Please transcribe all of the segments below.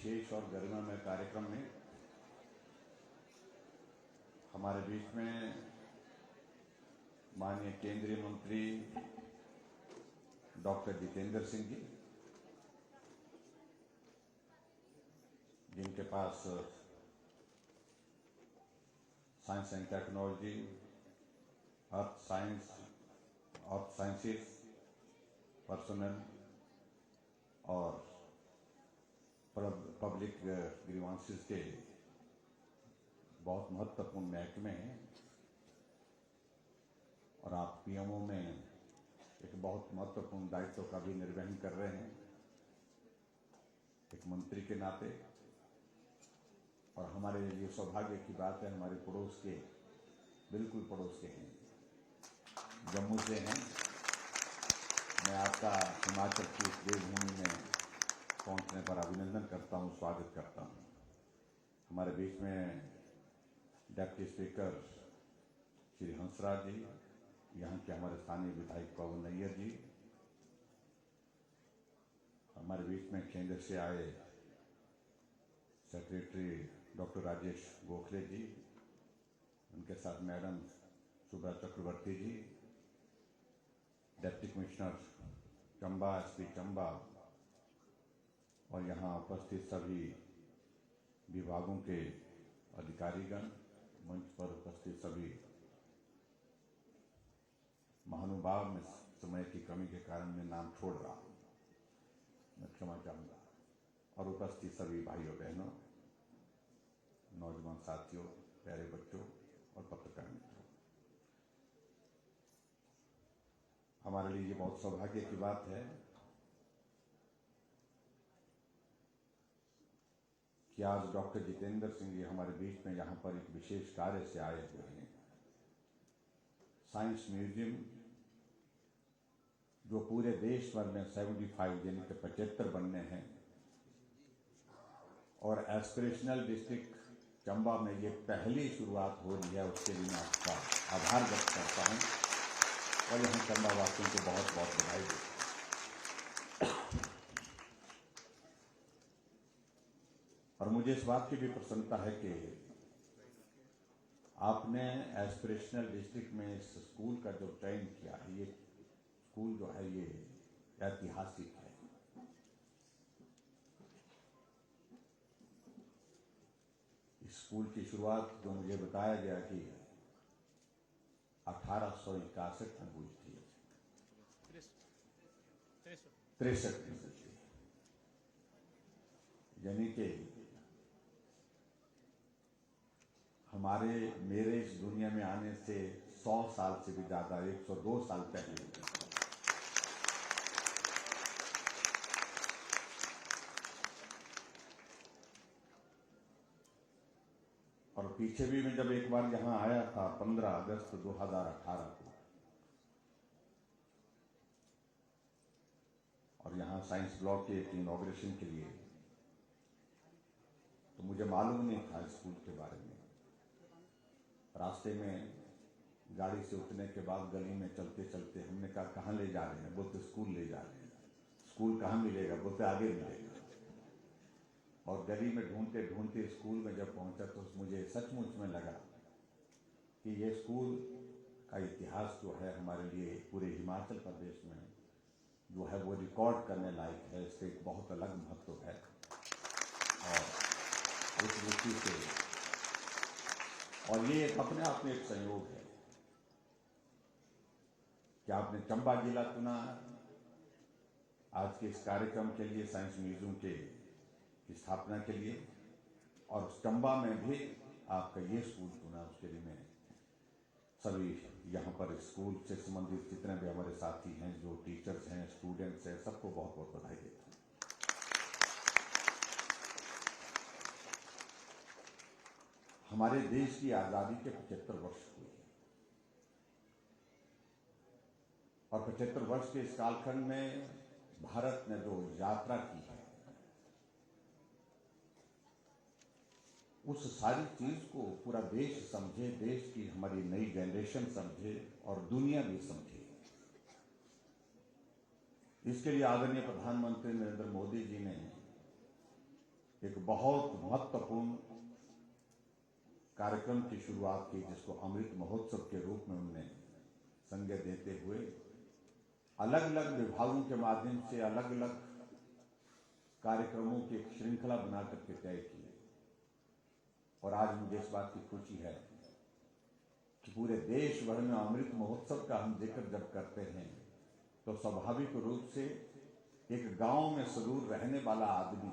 विशेष और गरिमामय कार्यक्रम में हमारे बीच में माननीय केंद्रीय मंत्री डॉक्टर जितेंद्र सिंह जी, जिनके पास science and technology, earth sciences, personal और पब्लिक ग्रीवांसेस के बहुत महत्वपूर्ण महकमे हैं और आप पीएमओ में एक बहुत महत्वपूर्ण दायित्व का भी निर्वहन कर रहे हैं एक मंत्री के नाते। और हमारे लिए सौभाग्य की बात है, हमारे पड़ोस के, बिल्कुल पड़ोस के हैं, जम्मू से हैं। मैं आपका हिमाचल की इस देवभूमि में पहुंचने पर अभिनंदन करता हूं, स्वागत करता हूं। हमारे बीच में डिप्टी स्पीकर श्री हंसराज जी, यहाँ के हमारे स्थानीय विधायक पवन नैयर जी, हमारे बीच में केंद्र से आए सेक्रेटरी डॉक्टर राजेश गोखले जी, उनके साथ madam Subra Chakraborty ji, deputy commissioner Chamba, SP Chamba, और यहाँ उपस्थित सभी विभागों के अधिकारीगण, मंच पर उपस्थित सभी महानुभाव। में समय की कमी के कारण मैं नाम छोड़ रहा हूँ, मैं क्षमा चाहूँगा। और उपस्थित सभी भाइयों बहनों, नौजवान साथियों, प्यारे बच्चों और पत्रकार मित्रों, हमारे लिए ये बहुत सौभाग्य की बात है कि आज डॉक्टर जितेंद्र सिंह जी हमारे बीच में यहाँ पर एक विशेष कार्य से आए हुए हैं। साइंस म्यूजियम जो पूरे देश भर में 75 यानी कि 75 बनने हैं और एस्पिरेशनल डिस्ट्रिक्ट चंबा में ये पहली शुरुआत हो रही है, उसके लिए मैं आपका आभार व्यक्त करता हूँ और यहाँ चंबा वासियों को बहुत बहुत बधाई देता हूँ। और मुझे इस बात की भी प्रसन्नता है कि आपने एस्पिरेशनल डिस्ट्रिक्ट में इस स्कूल का जो चयन किया है, ये स्कूल जो है ये ऐतिहासिक है। इस स्कूल की शुरुआत जो मुझे बताया गया कि 1861 में हुई थी, 63 में हुई थी, यानी कि मेरे इस दुनिया में आने से 100 साल से भी ज्यादा, 102 साल पहले। और पीछे भी मैं जब एक बार यहाँ आया था 15 अगस्त 2018 को, और यहाँ साइंस ब्लॉक के इनॉग्रेशन के लिए, तो मुझे मालूम नहीं था स्कूल के बारे में। रास्ते में गाड़ी से उतरने के बाद गली में चलते चलते हमने कहा कहाँ ले जा रहे हैं, बोलते स्कूल ले जा रहे हैं। स्कूल कहाँ मिलेगा, बोलते आगे मिलेगा। और गली में ढूंढते ढूंढते स्कूल में जब पहुंचा तो मुझे सचमुच में लगा कि ये स्कूल का इतिहास जो है हमारे लिए पूरे हिमाचल प्रदेश में जो है वो रिकॉर्ड करने लायक है। इसका एक बहुत अलग महत्व है और उस दृष्टि से, और ये अपने आप में एक संयोग है कि आपने चंबा जिला चुना आज के इस कार्यक्रम के लिए, साइंस म्यूजियम के की स्थापना के लिए, और चंबा में भी आपका ये स्कूल चुना। उसके लिए मैं सभी यहाँ पर स्कूल से संबंधित जितने भी हमारे साथी हैं, जो टीचर्स हैं, स्टूडेंट्स हैं, सबको बहुत बहुत बधाई देता हूँ। हमारे देश की आजादी के 75 वर्ष हुए और 75 वर्ष के इस कालखंड में भारत ने जो यात्रा की है, उस सारी चीज को पूरा देश समझे, देश की हमारी नई जनरेशन समझे और दुनिया भी समझे। इसके लिए आदरणीय प्रधानमंत्री नरेंद्र मोदी जी ने एक बहुत महत्वपूर्ण कार्यक्रम की शुरुआत की, जिसको अमृत महोत्सव के रूप में उन्होंने संज्ञा देते हुए अलग अलग विभागों के माध्यम से अलग अलग कार्यक्रमों की एक श्रृंखला बना करके तय की। और आज मुझे इस बात की खुशी है कि पूरे देश भर में अमृत महोत्सव का हम जिक्र जब करते हैं तो स्वाभाविक रूप से एक गांव में सुदूर रहने वाला आदमी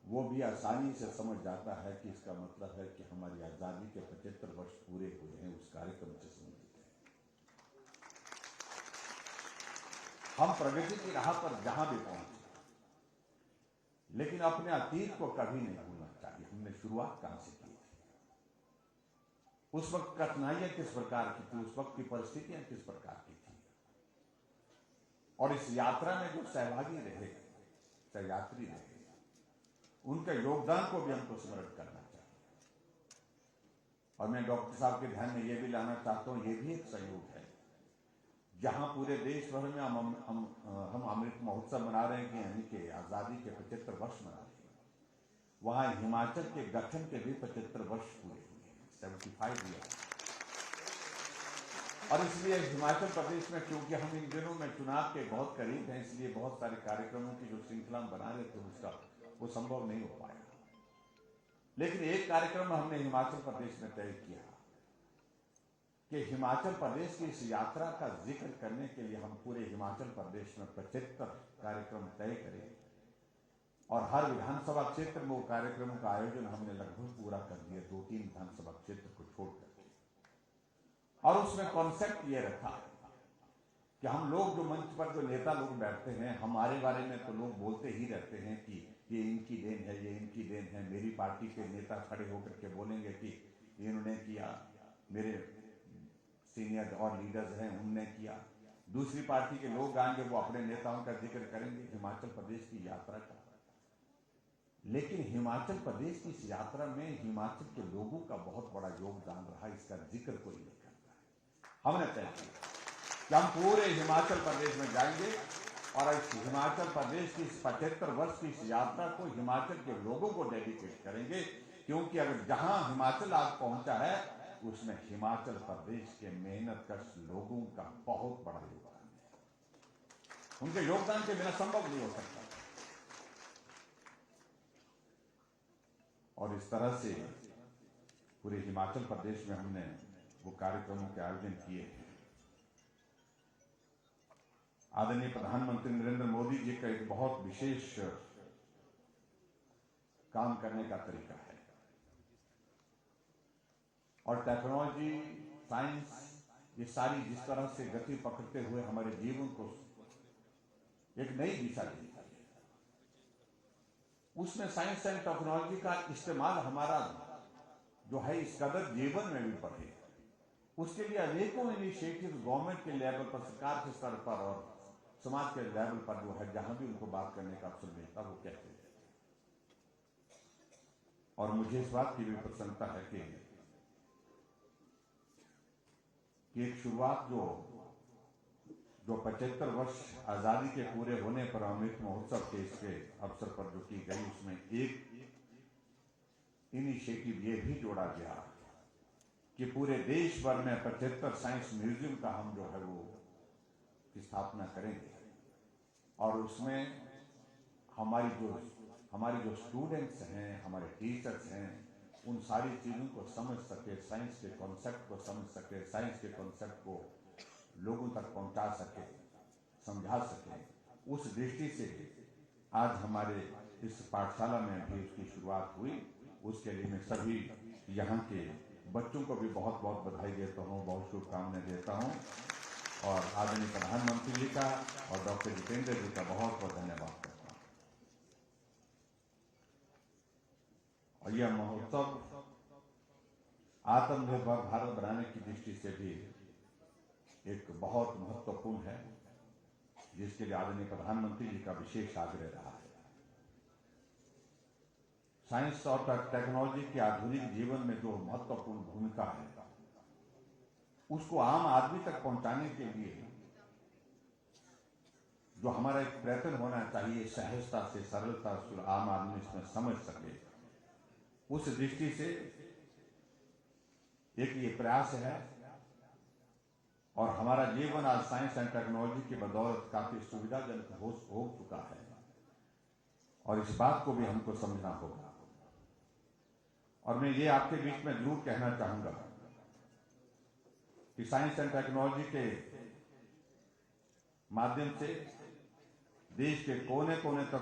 वो भी आसानी से समझ जाता है कि इसका मतलब है कि हमारी आजादी के 75 वर्ष पूरे हुए हैं, उस कार्यक्रम से संबंधित है। हम प्रगति की राह पर जहां भी पहुंचे, लेकिन अपने अतीत को कभी नहीं भूलना चाहिए। हमने शुरुआत कहां से की थी, उस वक्त कठिनाइयां किस प्रकार की थी, उस वक्त की परिस्थितियां किस प्रकार की थी, और इस यात्रा में जो सहभागी रहे, सहयात्री रहे, उनके योगदान को भी हमको स्मरण करना चाहिए। और मैं डॉक्टर साहब के ध्यान में ये भी लाना चाहता हूं, ये भी एक संयोग है जहां पूरे देश भर में हम अमृत महोत्सव मना रहे हैं, यानी कि आजादी के 75 वर्ष मना रहे हैं, वहां हिमाचल के गठन के भी 75 वर्ष पूरे हुए हैं, 75 ईयर। और इसलिए हिमाचल प्रदेश में, क्योंकि हम इन दिनों में चुनाव के बहुत करीब हैं, इसलिए बहुत सारे कार्यक्रमों की जो श्रृंखला बना रहे थे उसका वो संभव नहीं हो पाया। लेकिन एक कार्यक्रम हमने हिमाचल प्रदेश में तय किया कि हिमाचल प्रदेश की इस यात्रा का जिक्र करने के लिए हम पूरे हिमाचल प्रदेश में 75 कार्यक्रम तय करें, और हर विधानसभा क्षेत्र में वो कार्यक्रमों का आयोजन हमने लगभग पूरा कर दिया, 2-3 विधानसभा क्षेत्र को छोड़ करके। और उसमें कॉन्सेप्ट ये रखा कि हम लोग जो मंच पर जो नेता लोग बैठते हैं, हमारे बारे में तो लोग बोलते ही रहते हैं कि ये इनकी देन है, ये इनकी देन है। मेरी पार्टी के नेता खड़े होकर के बोलेंगे कि इन्होंने किया, मेरे सीनियर और लीडर्स हैं उनने किया। दूसरी पार्टी के लोग आएंगे, वो अपने नेताओं का जिक्र करेंगे हिमाचल प्रदेश की यात्रा का। लेकिन हिमाचल प्रदेश की इस यात्रा में हिमाचल के लोगों का बहुत बड़ा योगदान रहा, इसका जिक्र कोई नहीं करता है। हमने तय किया कि हम पूरे हिमाचल प्रदेश में जाएंगे और इस हिमाचल प्रदेश की 75 वर्ष की इस यात्रा को हिमाचल के लोगों को डेडिकेट करेंगे, क्योंकि अगर जहां हिमाचल आज पहुंचा है उसमें हिमाचल प्रदेश के मेहनतकश लोगों का बहुत बड़ा योगदान है। उनके योगदान के बिना संभव नहीं हो सकता। और इस तरह से पूरे हिमाचल प्रदेश में हमने वो कार्यक्रमों के आयोजन किए हैं। आदरणीय प्रधानमंत्री नरेंद्र मोदी जी का एक बहुत विशेष काम करने का तरीका है, और टेक्नोलॉजी, साइंस, ये सारी जिस तरह से गति पकड़ते हुए हमारे जीवन को एक नई दिशा दी, उसमें साइंस एंड टेक्नोलॉजी का इस्तेमाल हमारा जो है इस कदर जीवन में भी बढ़े, उसके लिए अनेकों इनिशिएटिव गवर्नमेंट के लेवल पर, सरकार के स्तर पर और समाज के लेवल पर जो है, जहां भी उनको बात करने का अवसर मिलता वो कहते हैं। और मुझे इस बात की भी प्रसन्नता है कि एक शुरुआत जो 75 वर्ष आजादी के पूरे होने पर अमृत महोत्सव के इसके अवसर पर जो की गई, उसमें एक इनिशिएटिव ये भी जोड़ा गया कि पूरे देश भर में 75 साइंस म्यूजियम का हम जो है वो की स्थापना करेंगे, और उसमें हमारी जो स्टूडेंट्स हैं, हमारे टीचर्स हैं, उन सारी चीज़ों को समझ सके, साइंस के कॉन्सेप्ट को समझ सके, साइंस के कॉन्सेप्ट को लोगों तक पहुंचा सके, समझा सके। उस दृष्टि से आज हमारे इस पाठशाला में भी उसकी शुरुआत हुई। उसके लिए मैं सभी यहाँ के बच्चों को भी बहुत बहुत बधाई देता हूँ, बहुत शुभकामनाएं देता हूँ, और आदरणीय प्रधानमंत्री जी का और डॉक्टर जितेंद्र जी का बहुत बहुत धन्यवाद करता हूँ। और यह महोत्सव आत्मनिर्भर भारत बनाने की दृष्टि से भी एक बहुत महत्वपूर्ण है, जिसके लिए आदरणीय प्रधानमंत्री जी का विशेष आग्रह रहा है। साइंस और टेक्नोलॉजी के आधुनिक जीवन में जो महत्वपूर्ण भूमिका है, उसको आम आदमी तक पहुंचाने के लिए जो हमारा एक प्रयत्न होना चाहिए सहजता से, सरलता से आम आदमी इसमें समझ सके, उस दृष्टि से एक ये प्रयास है। और हमारा जीवन आज साइंस एंड टेक्नोलॉजी की बदौलत काफी सुविधाजनक हो चुका है, और इस बात को भी हमको समझना होगा। और मैं ये आपके बीच में जरूर कहना चाहूंगा कि साइंस एंड टेक्नोलॉजी के माध्यम से देश के कोने कोने तक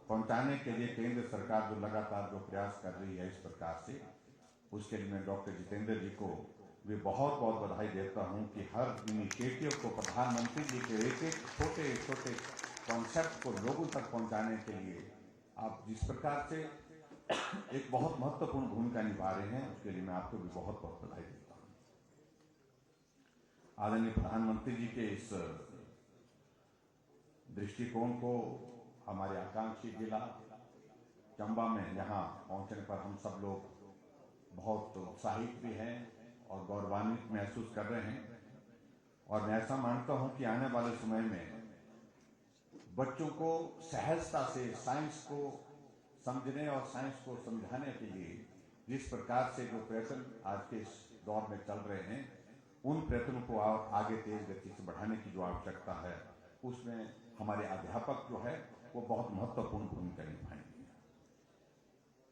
पहुंचाने के लिए केंद्र सरकार जो लगातार जो प्रयास कर रही है इस प्रकार से, उसके लिए मैं डॉक्टर जितेंद्र जी को भी बहुत बहुत बधाई देता हूं कि हर इनिशिएटिव को प्रधानमंत्री जी के एक एक छोटे छोटे कॉन्सेप्ट को लोगों तक पहुंचाने के लिए आप जिस प्रकार से एक बहुत महत्वपूर्ण भूमिका निभा रहे हैं, उसके लिए मैं आपको भी बहुत बहुत बधाई देता हूं। आदरणीय प्रधानमंत्री जी के इस दृष्टिकोण को हमारे आकांक्षी जिला चंबा में यहाँ पहुंचने पर हम सब लोग बहुत उत्साहित भी हैं और गौरवान्वित महसूस कर रहे हैं। और मैं ऐसा मानता हूं कि आने वाले समय में बच्चों को सहजता से साइंस को समझने और साइंस को समझाने के लिए जिस प्रकार से जो प्रयत्न आज के इस दौर में चल रहे हैं, उन प्रयत्नों को आगे तेज गति से बढ़ाने की जो आवश्यकता है, उसमें हमारे अध्यापक जो है वो बहुत महत्वपूर्ण भूमिका निभाएंगे।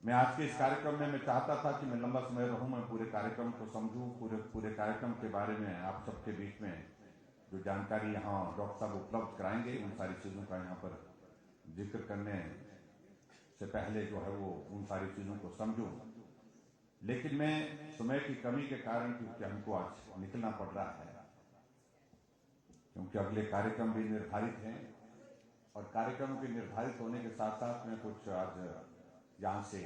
मैं आज के इस कार्यक्रम में मैं चाहता था कि मैं लंबा समय रहूं, मैं पूरे कार्यक्रम को समझूं, पूरे कार्यक्रम के बारे में आप सबके बीच में जो जानकारी यहाँ डॉक्टर साहब उपलब्ध कराएंगे, उन सारी चीज़ों का यहाँ पर जिक्र करने से पहले जो है वो उन सारी चीज़ों को समझूं। लेकिन मैं समय की कमी के कारण, क्योंकि हमको आज निकलना पड़ रहा है, क्योंकि अगले कार्यक्रम भी निर्धारित हैं, और कार्यक्रम के निर्धारित होने के साथ साथ में कुछ आज यहाँ से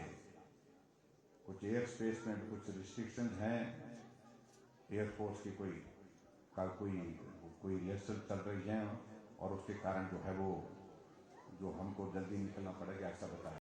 कुछ एयर स्पेस में कुछ रिस्ट्रिक्शन हैं, एयरफोर्स की कोई रिहर्सल चल रही है, और उसके कारण जो है वो जो हमको जल्दी निकलना पड़ेगा ऐसा बताया।